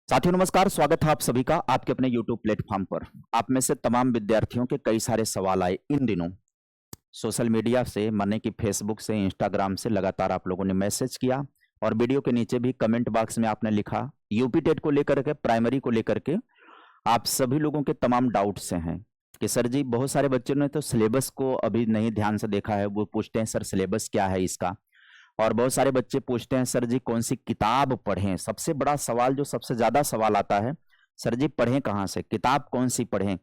साथियों नमस्कार, स्वागत है आप सभी का आपके अपने YouTube प्लेटफॉर्म पर। आप में से तमाम विद्यार्थियों के कई सारे सवाल आए इन दिनों सोशल मीडिया से, माने कि फेसबुक से, इंस्टाग्राम से लगातार आप लोगों ने मैसेज किया और वीडियो के नीचे भी कमेंट बॉक्स में आपने लिखा। यूपी टेट को लेकर के, प्राइमरी को लेकर के आप सभी लोगों के तमाम डाउट्स हैं कि सर जी बहुत सारे बच्चों ने तो सिलेबस को अभी नहीं ध्यान से देखा है। वो पूछते हैं सर सिलेबस क्या है इसका, और बहुत सारे बच्चे पूछते हैं सर जी कौन सी किताब पढ़ें। सबसे बड़ा सवाल, जो सबसे ज्यादा सवाल आता है, सर जी पढ़ें कहाँ से, किताब कौन सी पढ़ें।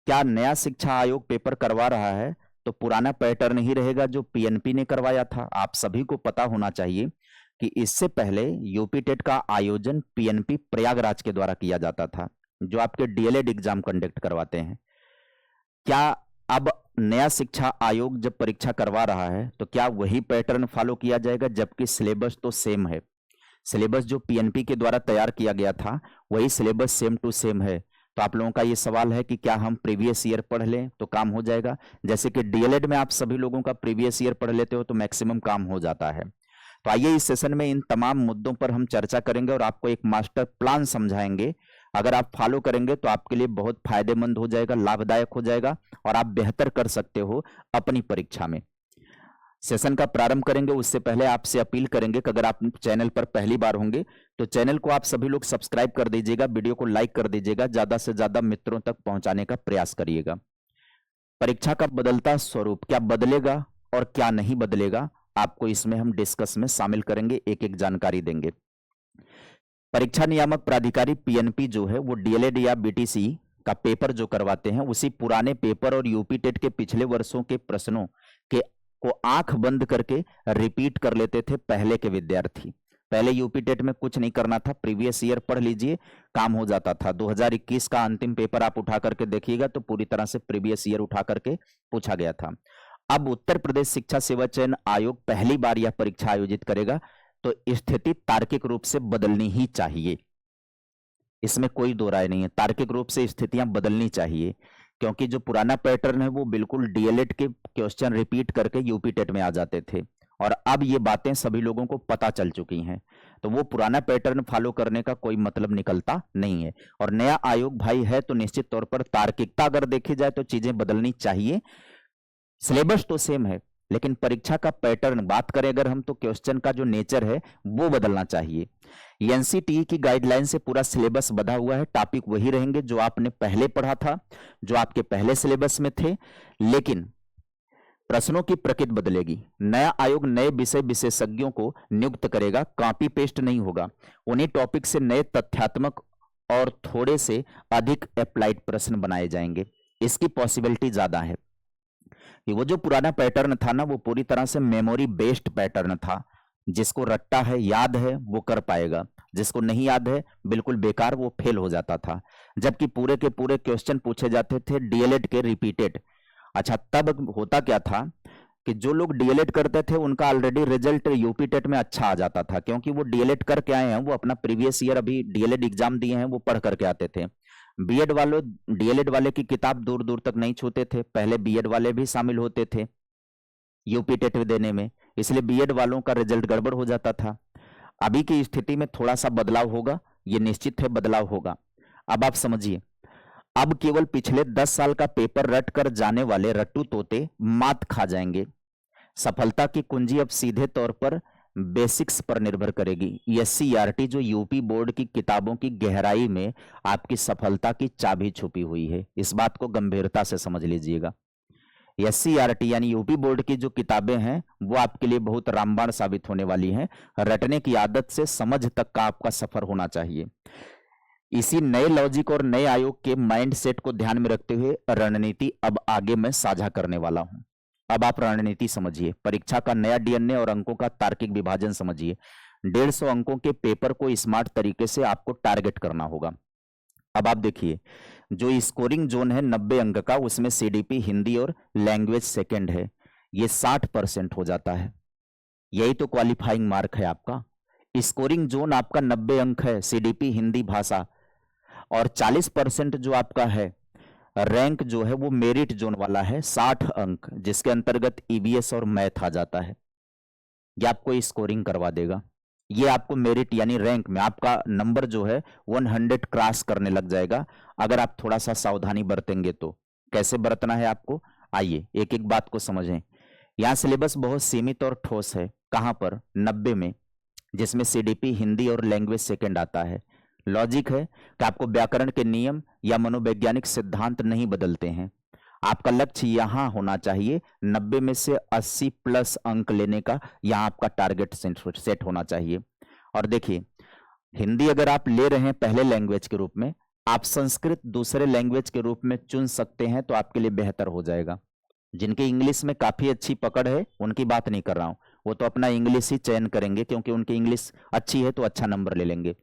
क्या नया शिक्षा आयोग पेपर करवा रहा है तो पुराना पैटर्न ही रहेगा जो पीएनपी ने करवाया था। आप सभी को पता होना चाहिए कि इससे पहले यूपी टेट का आयोजन पीएनपी प्रयागराज के द्वारा किया जाता था, जो आपके डीएलएड एग्जाम कंडक्ट करवाते हैं। क्या अब नया शिक्षा आयोग जब परीक्षा करवा रहा है तो क्या वही पैटर्न फॉलो किया जाएगा, जबकि सिलेबस तो सेम है। सिलेबस जो पीएनपी के द्वारा तैयार किया गया था वही सिलेबस सेम टू सेम है। तो आप लोगों का ये सवाल है कि क्या हम प्रीवियस ईयर पढ़ लें तो काम हो जाएगा। जैसे कि डीएलएड में आप सभी लोगों का प्रीवियस ईयर पढ़ लेते हो तो मैक्सिमम काम हो जाता है। तो आइए इस सेशन में इन तमाम मुद्दों पर हम चर्चा करेंगे और आपको एक मास्टर प्लान समझाएंगे। अगर आप फॉलो करेंगे तो आपके लिए बहुत फायदेमंद हो जाएगा, लाभदायक हो जाएगा और आप बेहतर कर सकते हो अपनी परीक्षा में। सेशन का प्रारंभ करेंगे उससे पहले आपसे अपील करेंगे कि अगर आप चैनल पर पहली बार होंगे तो चैनल को आप सभी लोग सब्सक्राइब कर दीजिएगा, वीडियो को लाइक कर दीजिएगा, ज्यादा से ज्यादा मित्रों तक पहुंचाने का प्रयास करिएगा। परीक्षा का बदलता स्वरूप क्या बदलेगा और क्या नहीं बदलेगा, आपको इसमें हम डिस्कस में शामिल करेंगे, एक एक जानकारी देंगे। परीक्षा नियामक प्राधिकारी पीएनपी जो है वो डीएलएड या बीटीसी का पेपर जो करवाते हैं उसी पुराने पेपर और यूपी टेट के पिछले वर्षों के प्रश्नों के को आंख बंद करके रिपीट कर लेते थे पहले के विद्यार्थी। पहले यूपी टेट में कुछ नहीं करना था, प्रीवियस ईयर पढ़ लीजिए, काम हो जाता था। 2021 का अंतिम पेपर आप उठा करके देखिएगा तो पूरी तरह से प्रीवियस ईयर उठा करके पूछा गया था। अब उत्तर प्रदेश शिक्षा सेवा चयन आयोग पहली बार यह परीक्षा आयोजित करेगा तो स्थिति तार्किक रूप से बदलनी ही चाहिए, इसमें कोई दो राय नहीं है। तार्किक रूप से स्थितियां बदलनी चाहिए क्योंकि जो पुराना पैटर्न है वो बिल्कुल डीएलएड के क्वेश्चन रिपीट करके यूपी टेट में आ जाते थे और अब ये बातें सभी लोगों को पता चल चुकी हैं, तो वो पुराना पैटर्न फॉलो करने का कोई मतलब निकलता नहीं है। और नया आयोग भाई है तो निश्चित तौर पर तार्किकता अगर देखी जाए तो चीजें बदलनी चाहिए। सिलेबस तो सेम है लेकिन परीक्षा का पैटर्न बात करें अगर हम तो क्वेश्चन का जो नेचर है वो बदलना चाहिए। एनसीटीई की गाइडलाइन से पूरा सिलेबस बधा हुआ है, टॉपिक वही रहेंगे जो आपने पहले पढ़ा था, जो आपके पहले सिलेबस में थे, लेकिन प्रश्नों की प्रकृति बदलेगी। नया आयोग नए विषय विशेषज्ञों को नियुक्त करेगा, कॉपी पेस्ट नहीं होगा। उन्हीं टॉपिक से नए तथ्यात्मक और थोड़े से अधिक अप्लाइड प्रश्न बनाए जाएंगे, इसकी पॉसिबिलिटी ज्यादा है। वो जो पुराना पैटर्न था ना वो पूरी तरह से मेमोरी बेस्ड पैटर्न था, जिसको रट्टा है, याद है, वो कर पाएगा, जिसको नहीं याद है बिल्कुल बेकार, वो फेल हो जाता था। जबकि पूरे के पूरे क्वेश्चन पूछे जाते थे डीएलएड के रिपीटेड। अच्छा, तब होता क्या था कि जो लोग डीएलएड करते थे उनका ऑलरेडी रिजल्ट यूपी टेट में अच्छा आ जाता था, क्योंकि वो डीएलएड करके आए हैं, वो अपना प्रीवियस ईयर अभी डीएलएड एग्जाम दिए हैं, वो पढ़ करके आते थे। बीएड वालों, डीएलएड वाले की किताब दूर दूर तक नहीं छूते थे, पहले बीएड वाले भी शामिल होते थे यूपी टेट देने में, इसलिए बीएड वालों का रिजल्ट गड़बड़ हो जाता था। अभी की स्थिति में थोड़ा सा बदलाव होगा, ये निश्चित है बदलाव होगा। अब आप समझिए, अब केवल पिछले 10 साल का पेपर रट कर जाने वाले रट्टू तोते मात खा जाएंगे। सफलता की कुंजी अब सीधे तौर पर बेसिक्स पर निर्भर करेगी। एससीईआरटी जो यूपी बोर्ड की किताबों की गहराई में आपकी सफलता की चाबी छुपी हुई है, इस बात को गंभीरता से समझ लीजिएगा। एससीईआरटी यानी यूपी बोर्ड की जो किताबें हैं वो आपके लिए बहुत रामबाण साबित होने वाली हैं। रटने की आदत से समझ तक का आपका सफर होना चाहिए। इसी नए लॉजिक और नए आयोग के माइंड सेट को ध्यान में रखते हुए रणनीति अब आगे मैं साझा करने वाला हूं। अब आप रणनीति समझिए, परीक्षा का नया डीएनए और अंकों का तार्किक विभाजन समझिए। 150 अंकों के पेपर को स्मार्ट तरीके से आपको टारगेट करना होगा। अब आप देखिए, जो स्कोरिंग जोन है 90 अंक का, उसमें सीडीपी हिंदी और लैंग्वेज सेकंड है, ये 60% हो जाता है। यही तो क्वालिफाइंग मार्क है आपका। स्कोरिंग जोन आपका 90 अंक है, सीडीपी हिंदी भाषा, और 40% जो आपका है रैंक जो है वो मेरिट जोन वाला है, 60 अंक, जिसके अंतर्गत ईवीएस और मैथ आ जाता है। ये आपको स्कोरिंग करवा देगा। ये आपको मेरिट यानी रैंक में आपका नंबर जो है 100 क्रॉस करने लग जाएगा, अगर आप थोड़ा सा सावधानी बरतेंगे तो। कैसे बरतना है आपको, आइए एक एक बात को समझें। यहाँ सिलेबस बहुत सीमित और ठोस है। कहाँ पर, 90 में, जिसमें सीडीपी हिंदी और लैंग्वेज सेकंड आता है। लॉजिक है कि आपको व्याकरण के नियम या मनोवैज्ञानिक सिद्धांत नहीं बदलते हैं। आपका लक्ष्य यहां होना चाहिए 90 में से 80 प्लस अंक लेने का, यहां आपका टारगेट सेट होना चाहिए। और देखिए, हिंदी अगर आप ले रहे हैं पहले लैंग्वेज के रूप में, आप संस्कृत दूसरे लैंग्वेज के रूप में चुन सकते हैं, तो आपके लिए बेहतर हो जाएगा। जिनकी इंग्लिश में काफी अच्छी पकड़ है उनकी बात नहीं कर रहा हूं, वो तो अपना इंग्लिश ही चयन करेंगे क्योंकि उनकी इंग्लिश अच्छी है तो अच्छा नंबर ले लेंगे।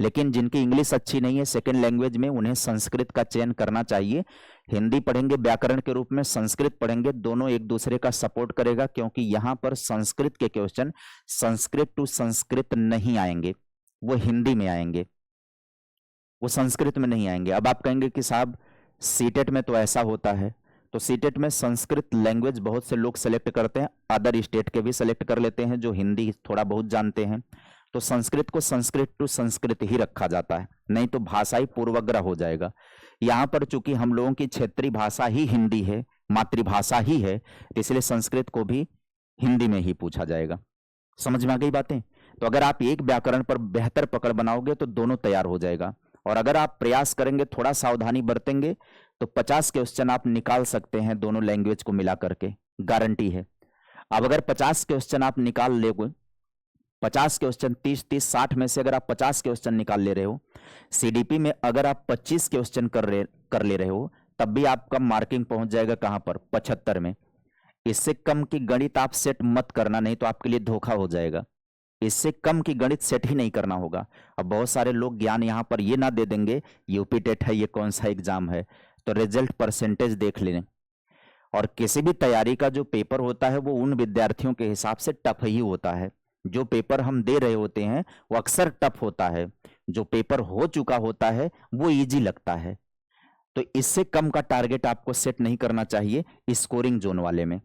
लेकिन जिनकी इंग्लिश अच्छी नहीं है सेकंड लैंग्वेज में, उन्हें संस्कृत का चयन करना चाहिए। हिंदी पढ़ेंगे व्याकरण के रूप में, संस्कृत पढ़ेंगे, दोनों एक दूसरे का सपोर्ट करेगा, क्योंकि यहां पर संस्कृत के क्वेश्चन संस्कृत टू संस्कृत नहीं आएंगे, वो हिंदी में आएंगे, वो संस्कृत में नहीं आएंगे। अब आप कहेंगे कि साहब सीटेट में तो ऐसा होता है, तो सीटेट में संस्कृत लैंग्वेज बहुत से लोग सेलेक्ट करते हैं, अदर स्टेट के भी सेलेक्ट कर लेते हैं जो हिंदी थोड़ा बहुत जानते हैं, तो संस्कृत को संस्कृत टू संस्कृत ही रखा जाता है, नहीं तो भाषाई पूर्वग्रह हो जाएगा। यहाँ पर चूंकि हम लोगों की क्षेत्रीय भाषा ही हिंदी है, मातृभाषा ही है, इसलिए संस्कृत को भी हिंदी में ही पूछा जाएगा। समझ में आ गई बातें। तो अगर आप एक व्याकरण पर बेहतर पकड़ बनाओगे तो दोनों तैयार हो जाएगा, और अगर आप प्रयास करेंगे, थोड़ा सावधानी बरतेंगे, तो 50 क्वेश्चन आप निकाल सकते हैं दोनों लैंग्वेज को मिला करके, गारंटी है। अब अगर 50 क्वेश्चन आप निकाल लेगे, 50 क्वेश्चन 30-30 60 में से अगर आप 50 क्वेश्चन निकाल ले रहे हो, सीडीपी में अगर आप 25 क्वेश्चन कर ले रहे हो, तब भी आपका मार्किंग पहुंच जाएगा कहां पर, 75 में। इससे कम की गणित आप सेट मत करना, नहीं तो आपके लिए धोखा हो जाएगा। इससे कम की गणित सेट ही नहीं करना होगा। अब बहुत सारे लोग ज्ञान यहां पर ये ना दे देंगे यूपी टेट है, ये कौन सा एग्जाम है, तो रिजल्ट परसेंटेज देख लें। और किसी भी तैयारी का जो पेपर होता है वो उन विद्यार्थियों के हिसाब से टफ ही होता है। जो पेपर हम दे रहे होते हैं वो अक्सर टफ होता है, जो पेपर हो चुका होता है वो इजी लगता है। तो इससे कम का टारगेट आपको सेट नहीं करना चाहिए स्कोरिंग जोन वाले में।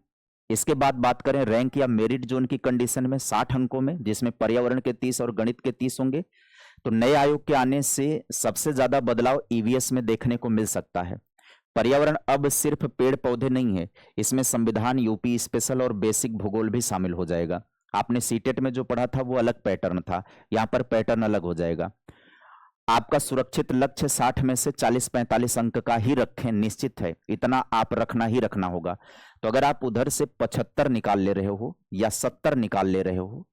इसके बाद बात करें रैंक या मेरिट जोन की कंडीशन में, 60 अंकों में, जिसमें पर्यावरण के 30 और गणित के 30 होंगे। तो नए आयोग के आने से सबसे ज्यादा बदलाव ईवीएस में देखने को मिल सकता है। पर्यावरण अब सिर्फ पेड़ पौधे नहीं है, इसमें संविधान, यूपी स्पेशल और बेसिक भूगोल भी शामिल हो जाएगा। आपने सीटेट में जो पढ़ा था वो अलग पैटर्न था, यहाँ पर पैटर्न अलग हो जाएगा। आपका सुरक्षित लक्ष्य 60 में से 40-45 अंक का ही रखें, निश्चित है इतना आप रखना ही रखना होगा। तो अगर आप उधर से 75 निकाल ले रहे हो या 70 निकाल ले रहे हो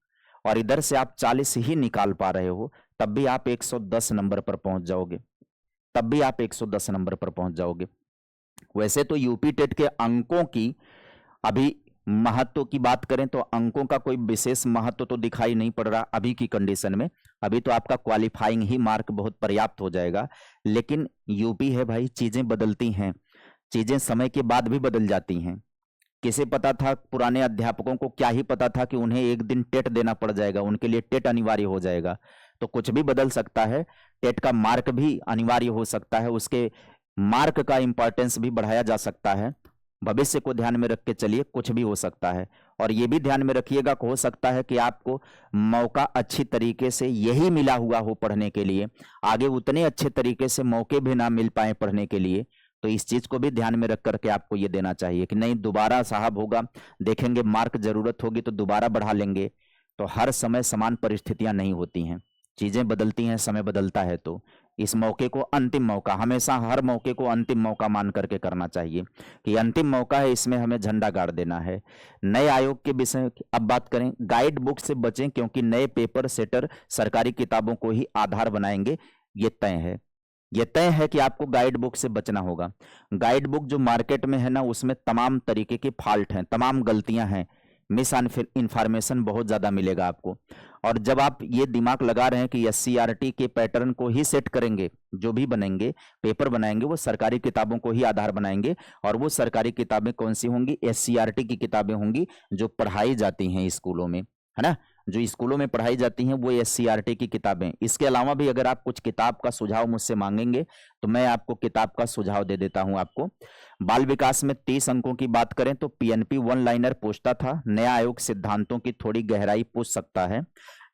और इधर से आप 40 ही निकाल पा रहे हो, तब भी आप 110 नंबर पर पहुंच जाओगे, तब भी आप 110 नंबर पर पहुंच जाओगे। वैसे तो यूपी टेट के अंकों की अभी महत्व की बात करें तो अंकों का कोई विशेष महत्व तो दिखाई नहीं पड़ रहा अभी की कंडीशन में। अभी तो आपका क्वालिफाइंग ही मार्क बहुत पर्याप्त हो जाएगा। लेकिन यूपी है भाई, चीजें बदलती हैं, चीजें समय के बाद भी बदल जाती हैं। किसे पता था, पुराने अध्यापकों को क्या ही पता था कि उन्हें एक दिन टेट देना पड़ जाएगा, उनके लिए टेट अनिवार्य हो जाएगा। तो कुछ भी बदल सकता है, टेट का मार्क भी अनिवार्य हो सकता है, उसके मार्क का इंपॉर्टेंस भी बढ़ाया जा सकता है। भविष्य को ध्यान में रख के चलिए, कुछ भी हो सकता है। और ये भी ध्यान में रखिएगा, हो सकता है कि आपको मौका अच्छी तरीके से यही मिला हुआ हो पढ़ने के लिए, आगे उतने अच्छे तरीके से मौके भी ना मिल पाए पढ़ने के लिए। तो इस चीज को भी ध्यान में रख करके आपको ये देना चाहिए कि नहीं, दोबारा साहब होगा, देखेंगे मार्क जरूरत होगी तो दोबारा बढ़ा लेंगे। तो हर समय समान परिस्थितियां नहीं होती हैं, चीजें बदलती हैं, समय बदलता है। तो इस मौके को अंतिम मौका, हमेशा हर मौके को अंतिम मौका मान करके करना चाहिए कि अंतिम मौका है, इसमें हमें झंडा गाड़ देना है। नए आयोग के विषय अब बात करें, गाइड बुक से बचें क्योंकि नए पेपर सेटर सरकारी किताबों को ही आधार बनाएंगे, ये तय है। ये तय है कि आपको गाइड बुक से बचना होगा। गाइड बुक जो मार्केट में है ना, उसमें तमाम तरीके के फॉल्ट हैं, तमाम गलतियां हैं, मिस इन्फॉर्मेशन बहुत ज्यादा मिलेगा आपको। और जब आप ये दिमाग लगा रहे हैं कि एससीईआरटी के पैटर्न को ही सेट करेंगे, जो भी बनेंगे पेपर बनाएंगे वो सरकारी किताबों को ही आधार बनाएंगे, और वो सरकारी किताबें कौन सी होंगी, एससीईआरटी की किताबें होंगी जो पढ़ाई जाती हैं स्कूलों में, है ना, जो स्कूलों में पढ़ाई जाती हैं वो एससीईआरटी की किताबें। इसके अलावा भी अगर आप कुछ किताब का सुझाव मुझसे मांगेंगे तो मैं आपको किताब का सुझाव दे देता हूं आपको। बाल विकास में 30 अंकों की बात करें तो पीएनपी वन लाइनर पूछता था, नया आयोग सिद्धांतों की थोड़ी गहराई पूछ सकता है।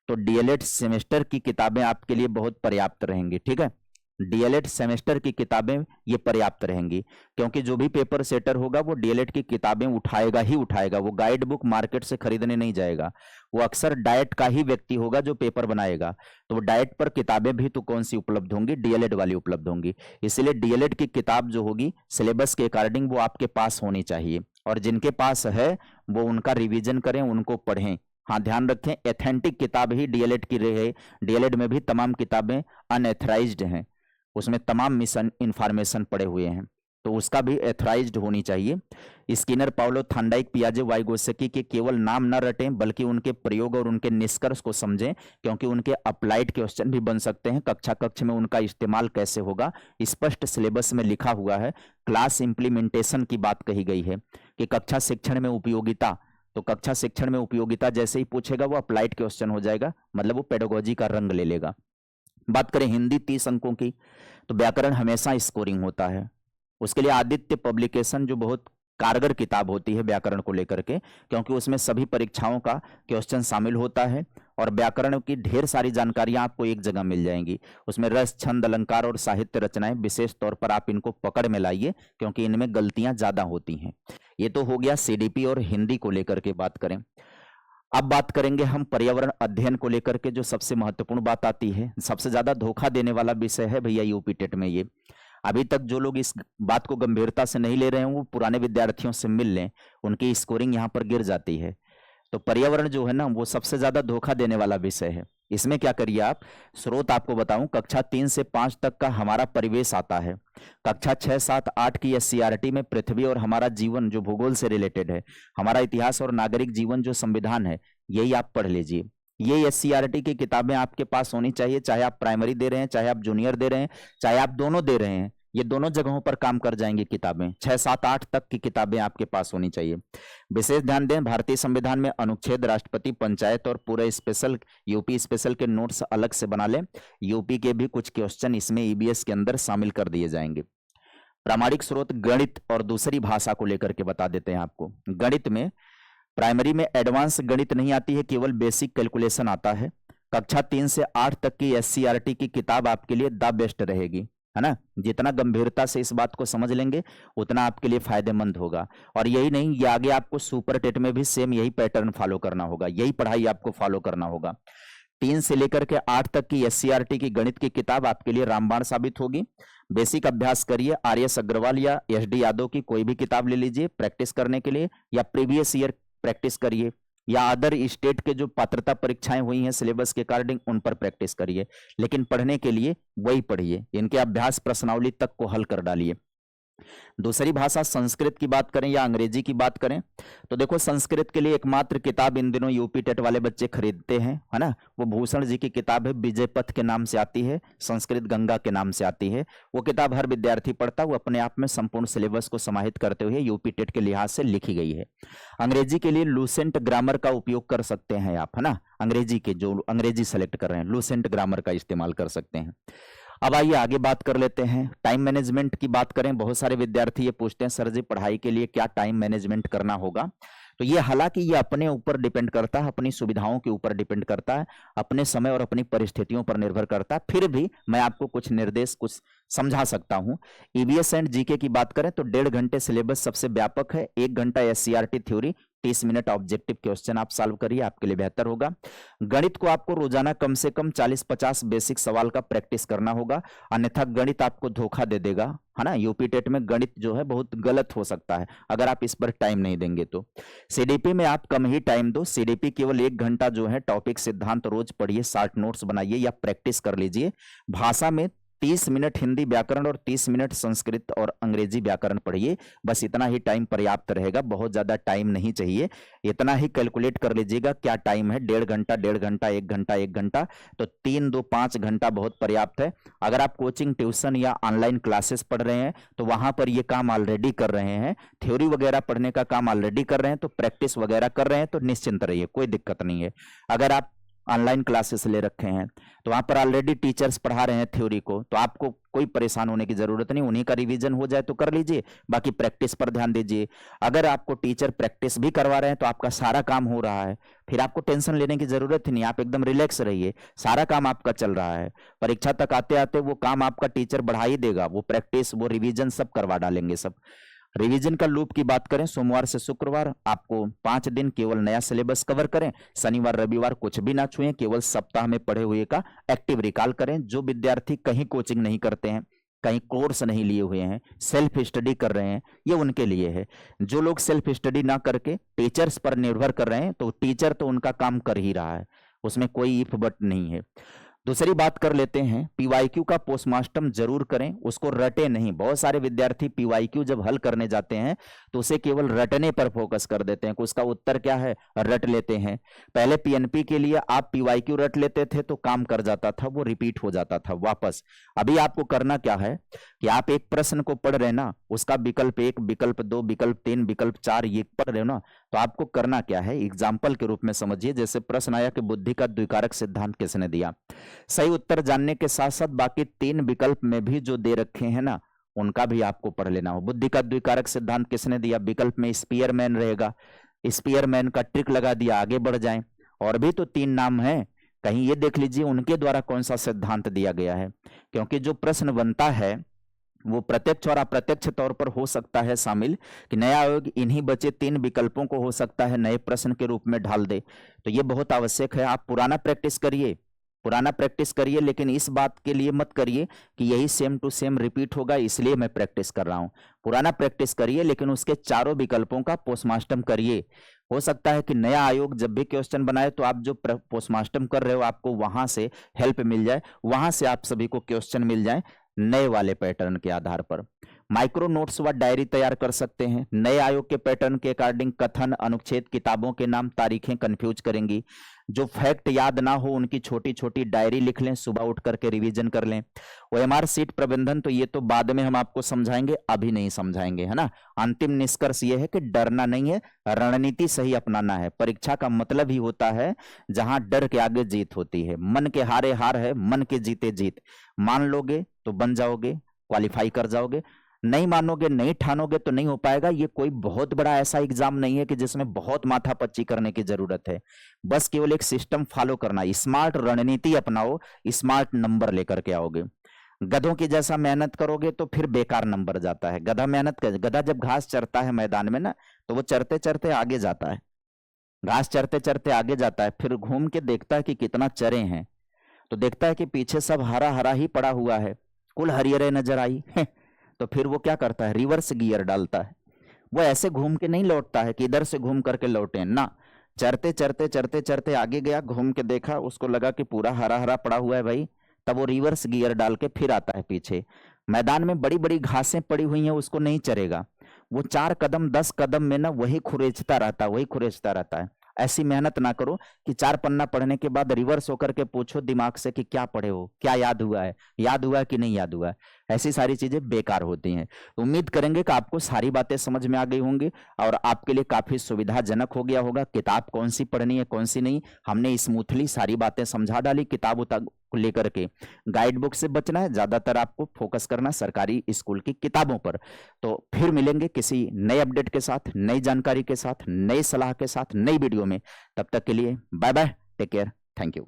तो डीएलएड सेमेस्टर की किताबें आपके लिए बहुत पर्याप्त रहेंगी। ठीक है, डीएलएड सेमेस्टर की किताबें ये पर्याप्त रहेंगी, क्योंकि जो भी पेपर सेटर होगा वो डीएलएड की किताबें उठाएगा ही उठाएगा। वो गाइड बुक मार्केट से खरीदने नहीं जाएगा। वो अक्सर डाइट का ही व्यक्ति होगा जो पेपर बनाएगा, तो वो डाइट पर किताबें भी तो कौन सी उपलब्ध होंगी, डीएलएड वाली उपलब्ध होंगी। इसलिए डीएलएड की किताब जो होगी सिलेबस के अकॉर्डिंग वो आपके पास होनी चाहिए, और जिनके पास है वो उनका रिवीजन करें, उनको पढ़ें। हाँ, ध्यान रखें, एथेंटिक किताब ही डीएलएड की रहे। डीएलएड में भी तमाम किताबें अनएथराइज्ड हैं, उसमें तमाम मिशन इंफॉर्मेशन पड़े हुए हैं, तो उसका भी एथराइज्ड होनी चाहिए। स्किनर, पाउलो, थांडाइक, पियाजे, वाइगोसेकी के केवल नाम न रटें, बल्कि उनके प्रयोग और उनके निष्कर्ष को समझें, क्योंकि उनके अप्लाइड क्वेश्चन भी बन सकते हैं। कक्ष में उनका इस्तेमाल कैसे होगा स्पष्ट सिलेबस में लिखा हुआ है। क्लास इंप्लीमेंटेशन की बात कही गई है कि कक्षा शिक्षण में उपयोगिता, तो कक्षा शिक्षण में उपयोगिता जैसे ही पूछेगा वो अप्लाइड क्वेश्चन हो जाएगा, मतलब वो पेडागोजी का रंग ले लेगा। बात करें हिंदी 30 अंकों की, तो व्याकरण हमेशा स्कोरिंग होता है। उसके लिए आदित्य पब्लिकेशन जो बहुत कारगर किताब होती है व्याकरण को लेकर के, क्योंकि उसमें सभी परीक्षाओं का क्वेश्चन शामिल होता है और व्याकरण की ढेर सारी जानकारियां आपको एक जगह मिल जाएंगी। उसमें रस, छंद, अलंकार और साहित्य रचनाएं विशेष तौर पर आप इनको पकड़ में लाइए, क्योंकि इनमें गलतियां ज्यादा होती हैं। ये तो हो गया सीडीपी और हिंदी को लेकर के बात करें। अब बात करेंगे हम पर्यावरण अध्ययन को लेकर के, जो सबसे महत्वपूर्ण बात आती है। सबसे ज्यादा धोखा देने वाला विषय है भैया यूपी टेट में ये। अभी तक जो लोग इस बात को गंभीरता से नहीं ले रहे हैं वो पुराने विद्यार्थियों से मिल लें, उनकी स्कोरिंग यहाँ पर गिर जाती है। तो पर्यावरण जो है ना वो सबसे ज्यादा धोखा देने वाला विषय है। इसमें क्या करिए आप, स्रोत आपको बताऊं, कक्षा 3 से 5 तक का हमारा परिवेश आता है। कक्षा 6, 7, 8 की एससीईआरटी में पृथ्वी और हमारा जीवन जो भूगोल से रिलेटेड है, हमारा इतिहास और नागरिक जीवन जो संविधान है, यही आप पढ़ लीजिए। ये एससीईआरटी की किताबें आपके पास होनी चाहिए, चाहे आप प्राइमरी दे रहे हैं, चाहे आप जूनियर दे रहे हैं, चाहे आप दोनों दे रहे हैं, ये दोनों जगहों पर काम कर जाएंगी किताबें। 6, 7, 8 तक की किताबें आपके पास होनी चाहिए। विशेष ध्यान दें, भारतीय संविधान में अनुच्छेद, राष्ट्रपति, पंचायत और पूरे स्पेशल यूपी स्पेशल के नोट्स अलग से बना लें। यूपी के भी कुछ क्वेश्चन इसमें ईबीएस के अंदर शामिल कर दिए जाएंगे। प्रामाणिक स्रोत गणित और दूसरी भाषा को लेकर के बता देते हैं आपको। गणित में प्राइमरी में एडवांस गणित नहीं आती है, केवल बेसिक कैलकुलेशन आता है। कक्षा 3 से 8 तक की एससीईआरटी की किताब आपके लिए द बेस्ट रहेगी, है ना। जितना गंभीरता से इस बात को समझ लेंगे उतना आपके लिए फायदेमंद होगा। और यही नहीं, ये आगे आपको सुपर टेट में भी सेम यही पैटर्न फॉलो करना होगा, यही पढ़ाई आपको फॉलो करना होगा। 3 से लेकर के 8 तक की एससीईआरटी की गणित की किताब आपके लिए रामबाण साबित होगी। बेसिक अभ्यास करिए, आर.एस. अग्रवाल या एस.डी. यादव की कोई भी किताब ले लीजिए प्रैक्टिस करने के लिए, या प्रीवियस ईयर प्रैक्टिस करिए, या अदर स्टेट के जो पात्रता परीक्षाएं हुई हैं सिलेबस के अकॉर्डिंग उन पर प्रैक्टिस करिए। लेकिन पढ़ने के लिए वही पढ़िए, इनके अभ्यास प्रश्नावली तक को हल कर डालिए। दूसरी भाषा संस्कृत की बात करें या अंग्रेजी की बात करें, तो देखो संस्कृत के लिए एकमात्र किताब इन दिनों यूपी टेट वाले बच्चे खरीदते हैं, है ना। वो भूषण जी की किताब है, विजय पथ के नाम से आती है, संस्कृत गंगा के नाम से आती है। वो किताब हर विद्यार्थी पढ़ता, वो अपने आप में संपूर्ण सिलेबस को समाहित करते हुए यूपी टेट के लिहाज से लिखी गई है। अंग्रेजी के लिए लूसेंट ग्रामर का उपयोग कर सकते हैं आप, है ना। अंग्रेजी के जो अंग्रेजी सेलेक्ट कर रहे हैं लूसेंट ग्रामर का इस्तेमाल कर सकते हैं। अब आइए आगे बात कर लेते हैं। टाइम मैनेजमेंट की बात करें, बहुत सारे विद्यार्थी ये पूछते हैं सर जी पढ़ाई के लिए क्या टाइम मैनेजमेंट करना होगा। तो ये हालांकि ये अपने ऊपर डिपेंड करता है, अपनी सुविधाओं के ऊपर डिपेंड करता है, अपने समय और अपनी परिस्थितियों पर निर्भर करता है। फिर भी मैं आपको कुछ निर्देश कुछ समझा सकता हूं। ईवीएस एंड जीके की बात करें तो 1.5 घंटे सिलेबस सबसे व्यापक है। 1 घंटा SCERT theory, 30 minute objective question आप सॉल्व करिए, आपके लिए बेहतर होगा। गणित को आपको रोजाना कम से कम 40-50 बेसिक सवाल का प्रैक्टिस करना होगा, अन्यथा गणित आपको धोखा दे देगा, है ना। यूपी टेट में गणित जो है बहुत गलत हो सकता है अगर आप इस पर टाइम नहीं देंगे तो। सीडीपी में आप कम ही टाइम दो, सीडीपी केवल 1 घंटा जो है टॉपिक सिद्धांत रोज पढ़िए, 60 नोट्स बनाइए या प्रैक्टिस कर लीजिए। भाषा में 30 मिनट हिंदी व्याकरण और 30 मिनट संस्कृत और अंग्रेजी व्याकरण पढ़िए, बस इतना ही टाइम पर्याप्त रहेगा, बहुत ज्यादा टाइम नहीं चाहिए। इतना ही कैलकुलेट कर लीजिएगा क्या टाइम है, 1.5 घंटा, 1.5 घंटा, 1 घंटा, 1 घंटा, तो 3, 2, 5 घंटा बहुत पर्याप्त है। अगर आप कोचिंग, ट्यूशन या ऑनलाइन क्लासेस पढ़ रहे हैं तो वहां पर ये काम ऑलरेडी कर रहे हैं, थ्योरी वगैरह पढ़ने का काम ऑलरेडी कर रहे हैं, तो प्रैक्टिस वगैरह कर रहे हैं, तो निश्चिंत रहिए, कोई दिक्कत नहीं है। अगर आप ऑनलाइन क्लासेस ले रखे हैं, तो वहां पर ऑलरेडी टीचर्स पढ़ा रहे हैं थ्योरी को, तो आपको कोई परेशान होने की जरूरत नहीं, उन्हीं का रिवीजन हो जाए तो कर लीजिए, बाकी प्रैक्टिस पर ध्यान दीजिए। अगर आपको टीचर प्रैक्टिस भी करवा रहे हैं तो आपका सारा काम हो रहा है, फिर आपको टेंशन लेने की जरूरत ही नहीं, आप एकदम रिलैक्स रहिए, सारा काम आपका चल रहा है। परीक्षा तक आते आते वो काम आपका टीचर बढ़ा ही देगा, वो प्रैक्टिस वो रिवीजन सब करवा डालेंगे। सब रिवीजन का लूप की बात करें, सोमवार से शुक्रवार आपको 5 दिन केवल नया सिलेबस कवर करें, शनिवार रविवार कुछ भी ना छुएं, केवल सप्ताह में पढ़े हुए का एक्टिव रिकॉल करें। जो विद्यार्थी कहीं कोचिंग नहीं करते हैं, कहीं कोर्स नहीं लिए हुए हैं, सेल्फ स्टडी कर रहे हैं, ये उनके लिए है। जो लोग सेल्फ स्टडी ना करके टीचर्स पर निर्भर कर रहे हैं, तो टीचर तो उनका काम कर ही रहा है, उसमें कोई इफ बट नहीं है। दूसरी बात कर लेते हैं, पीवाईक्यू का पोस्टमास्टम जरूर करें, उसको रटे नहीं। बहुत सारे विद्यार्थी पीवाईक्यू जब हल करने जाते हैं तो उसे केवल रटने पर फोकस कर देते हैं, उसका उत्तर क्या है, रट लेते हैं। पहले पीएनपी के लिए आप पीवाईक्यू रट लेते थे तो काम कर जाता था, वो रिपीट हो जाता था वापस। अभी आपको करना क्या है कि आप एक प्रश्न को पढ़ रहे ना, उसका विकल्प 1, विकल्प 2, विकल्प 3, विकल्प 4 ये पढ़ रहे हो ना, तो आपको करना क्या है, एग्जाम्पल के रूप में समझिए। जैसे प्रश्न आया कि बुद्धि का द्विकारक सिद्धांत किसने दिया, सही उत्तर जानने के साथ साथ बाकी 3 विकल्प में भी जो दे रखे हैं ना, उनका भी आपको पढ़ लेना हो। बुद्धि का द्विकारक सिद्धांत किसने दिया, विकल्प में स्पीयरमैन रहेगा, स्पीयरमैन का ट्रिक लगा दिया, आगे बढ़ जाएं। और भी तो 3 नाम हैं, कहीं ये देख लीजिए उनके द्वारा कौन सा सिद्धांत दिया गया है, क्योंकि जो प्रश्न बनता है वो प्रत्यक्ष और अप्रत्यक्ष तौर पर हो सकता है शामिल, कि नया आयोग इन्हीं बचे 3 विकल्पों को हो सकता है नए प्रश्न के रूप में ढाल दे। तो ये बहुत आवश्यक है, आप पुराना प्रैक्टिस करिए, पुराना प्रैक्टिस करिए, लेकिन इस बात के लिए मत करिए कि यही सेम टू सेम रिपीट होगा इसलिए मैं प्रैक्टिस कर रहा हूं। पुराना प्रैक्टिस करिए, लेकिन उसके चारों विकल्पों का पोस्टमास्टम करिए। हो सकता है कि नया आयोग जब भी क्वेश्चन बनाए तो आप जो पोस्टमास्टम कर रहे हो आपको वहां से हेल्प मिल जाए, वहां से आप सभी को क्वेश्चन मिल जाए नए वाले पैटर्न के आधार पर। माइक्रो नोट्स व डायरी तैयार कर सकते हैं। नए आयोग के पैटर्न के अकॉर्डिंग कथन, अनुच्छेद, किताबों के नाम, तारीखें कंफ्यूज करेंगी। जो फैक्ट याद ना हो उनकी छोटी छोटी डायरी लिख लें, सुबह उठ करके रिवीजन कर लें। ओएमआर सीट प्रबंधन तो ये तो बाद में हम आपको समझाएंगे, अभी नहीं समझाएंगे, है ना। अंतिम निष्कर्ष ये है कि डरना नहीं है, रणनीति सही अपनाना है। परीक्षा का मतलब ही होता है जहां डर के आगे जीत होती है। मन के हारे हार है, मन के जीते जीत। मान लोगे तो बन जाओगे, क्वालिफाई कर जाओगे, नहीं मानोगे, नहीं ठानोगे तो नहीं हो पाएगा। ये कोई बहुत बड़ा ऐसा एग्जाम नहीं है कि जिसमें बहुत माथापच्ची करने की जरूरत है, बस केवल एक सिस्टम फॉलो करना, स्मार्ट रणनीति अपनाओ, स्मार्ट नंबर लेकर के आओगे। गधों की जैसा मेहनत करोगे तो फिर बेकार नंबर जाता है। गधा जब घास चरता है मैदान में ना, तो वो चरते चरते आगे जाता है, घास चरते चरते आगे जाता है, फिर घूम के देखता है कि कितना चरे हैं, तो देखता है कि पीछे सब हरा हरा ही पड़ा हुआ है, कुल हरियरे नजर आई तो फिर वो क्या करता है, रिवर्स गियर डालता है। वो ऐसे घूम के नहीं लौटता है कि इधर से घूम करके लौटे ना, चरते चरते चरते चरते आगे गया, घूम के देखा, उसको लगा कि पूरा हरा हरा पड़ा हुआ है भाई, तब वो रिवर्स गियर डाल के फिर आता है पीछे। मैदान में बड़ी बड़ी घासें पड़ी हुई हैं, उसको नहीं चरेगा, वो 4 कदम 10 कदम में ना वही खुरेचता रहता है, वही खुरेचता रहता है। ऐसी मेहनत ना करो कि 4 पन्ना पढ़ने के बाद रिवर्स होकर के पूछो दिमाग से कि क्या पढ़े हो, क्या याद हुआ है, याद हुआ है कि नहीं याद हुआ है। ऐसी सारी चीजें बेकार होती हैं। उम्मीद करेंगे कि आपको सारी बातें समझ में आ गई होंगी और आपके लिए काफी सुविधाजनक हो गया होगा। किताब कौन सी पढ़नी है कौन सी नहीं, हमने स्मूथली सारी बातें समझा डाली। किताब को लेकर के गाइड बुक से बचना है, ज्यादातर आपको फोकस करना सरकारी स्कूल की किताबों पर। तो फिर मिलेंगे किसी नए अपडेट के साथ, नई जानकारी के साथ, नई सलाह के साथ, नई वीडियो में। तब तक के लिए bye bye, take care, thank you.